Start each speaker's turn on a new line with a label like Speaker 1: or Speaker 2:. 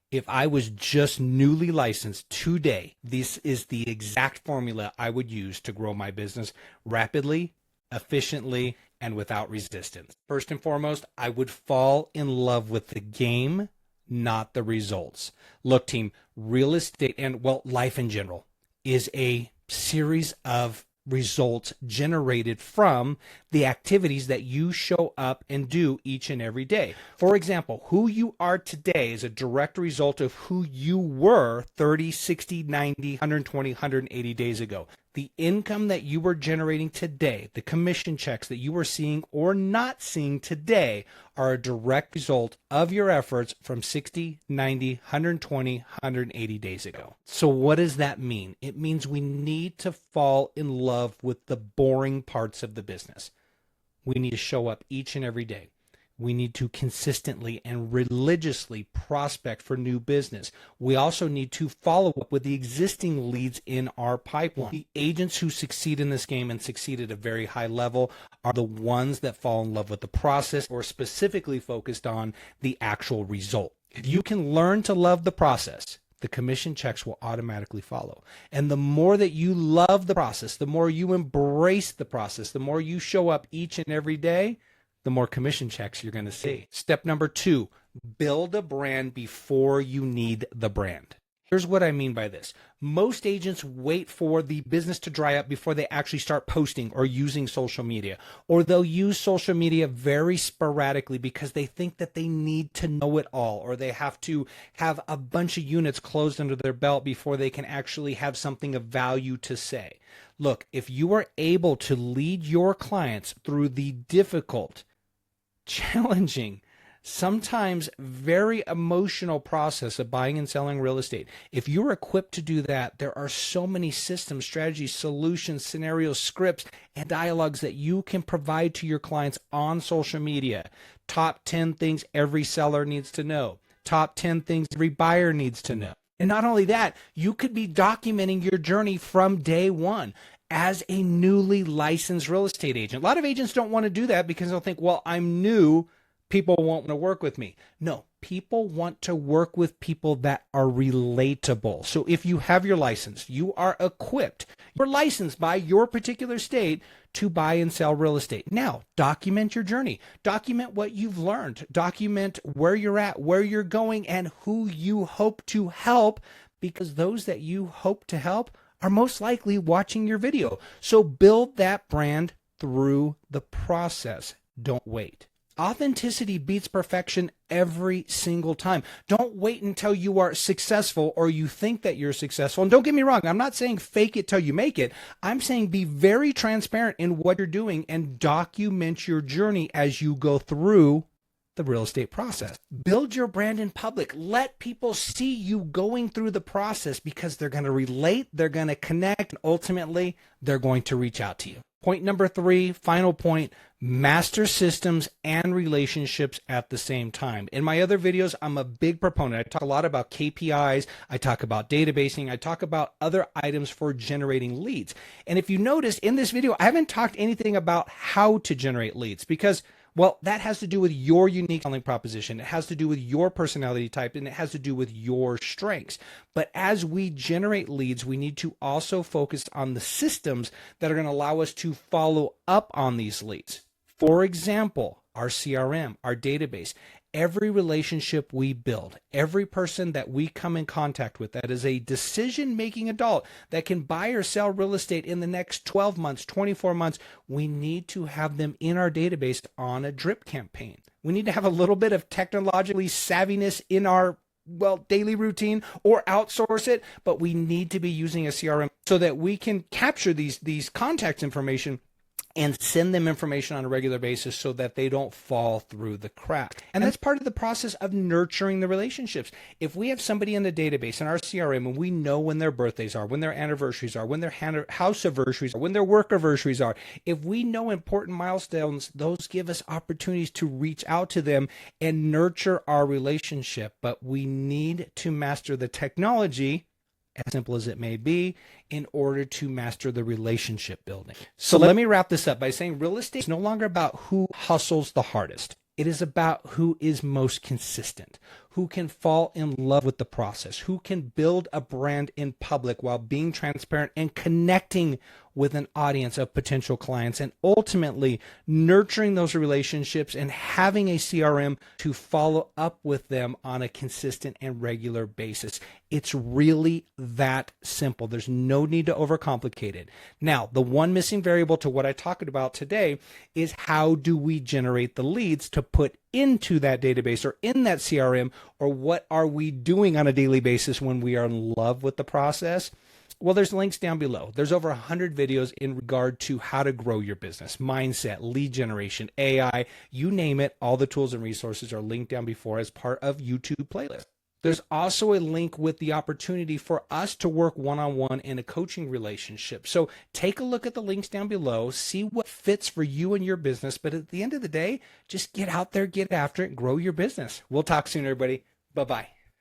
Speaker 1: If I was just newly licensed today, this is the exact formula I would use to grow my business rapidly, efficiently, and without resistance. First and foremost, I would fall in love with the game, not the results. Look, team, real estate and, well, life in general is a series of results generated from the activities that you show up and do each and every day. For example, who you are today is a direct result of who you were 30, 60, 90, 120, 180 days ago. The income that you were generating today, the commission checks that you are seeing or not seeing today are a direct result of your efforts from 60, 90, 120, 180 days ago. So what does that mean? It means we need to fall in love with the boring parts of the business. We need to show up each and every day. We need to consistently and religiously prospect for new business. We also need to follow up with the existing leads in our pipeline. The agents who succeed in this game and succeed at a very high level are the ones that fall in love with the process or specifically focused on the actual result. If you can learn to love the process, the commission checks will automatically follow. And the more that you love the process, the more you embrace the process, the more you show up each and every day, the more commission checks you're going to see. Step number 2, build a brand before you need the brand. Here's what I mean by this. Most agents wait for the business to dry up before they actually start posting or using social media, or they'll use social media very sporadically because they think that they need to know it all, or they have to have a bunch of units closed under their belt before they can actually have something of value to say. Look, if you are able to lead your clients through the difficult, challenging, sometimes very emotional process of buying and selling real estate. If you're equipped to do that, there are so many systems, strategies, solutions, scenarios, scripts, and dialogues that you can provide to your clients on social media. Top 10 things every seller needs to know. Top 10 things every buyer needs to know. And not only that, you could be documenting your journey from day one as a newly licensed real estate agent. A lot of agents don't want to do that because they'll think, well, I'm new, people won't want to work with me. No, people want to work with people that are relatable. So if you have your license, you are equipped, you're licensed by your particular state to buy and sell real estate. Now, document your journey. Document what you've learned. Document where you're at, where you're going, and who you hope to help, because those that you hope to help are most likely watching your video. So build that brand through the process. Don't wait. Authenticity beats perfection every single time. Don't wait until you are successful or you think that you're successful. And don't get me wrong, I'm not saying fake it till you make it. I'm saying be very transparent in what you're doing and document your journey as you go through the real estate process. Build your brand in public. Let people see you going through the process because they're going to relate, they're going to connect, and ultimately they're going to reach out to you. Point number 3, final point, master systems and relationships at the same time. In my other videos, I'm a big proponent. I talk a lot about KPIs. I talk about databasing. I talk about other items for generating leads. And if you notice in this video, I haven't talked anything about how to generate leads because, well, that has to do with your unique selling proposition. It has to do with your personality type, and it has to do with your strengths. But as we generate leads, we need to also focus on the systems that are going to allow us to follow up on these leads. For example, our CRM, our database. Every relationship we build, every person that we come in contact with that is a decision-making adult that can buy or sell real estate in the next 12 months, 24 months, we need to have them in our database on a drip campaign. We need to have a little bit of technologically savviness in our daily routine or outsource it, but we need to be using a CRM so that we can capture these contact information and send them information on a regular basis so that they don't fall through the cracks. And that's part of the process of nurturing the relationships. If we have somebody in the database in our CRM and we know when their birthdays are, when their anniversaries are, when their house anniversaries are, when their work anniversaries are, if we know important milestones, those give us opportunities to reach out to them and nurture our relationship. But we need to master the technology, as simple as it may be, in order to master the relationship building. So let me wrap this up by saying real estate is no longer about who hustles the hardest. It is about who is most consistent, who can fall in love with the process, who can build a brand in public while being transparent and connecting with an audience of potential clients, and ultimately nurturing those relationships and having a CRM to follow up with them on a consistent and regular basis. It's really that simple. There's no need to overcomplicate it. Now, the one missing variable to what I talked about today is how do we generate the leads to put into that database or in that CRM, or what are we doing on a daily basis when we are in love with the process? Well, there's links down below. There's over 100 videos in regard to how to grow your business, mindset, lead generation, AI, you name it. All the tools and resources are linked down before as part of YouTube playlist. There's also a link with the opportunity for us to work one-on-one in a coaching relationship. So take a look at the links down below, see what fits for you and your business. But at the end of the day, just get out there, get after it, grow your business. We'll talk soon, everybody. Bye-bye.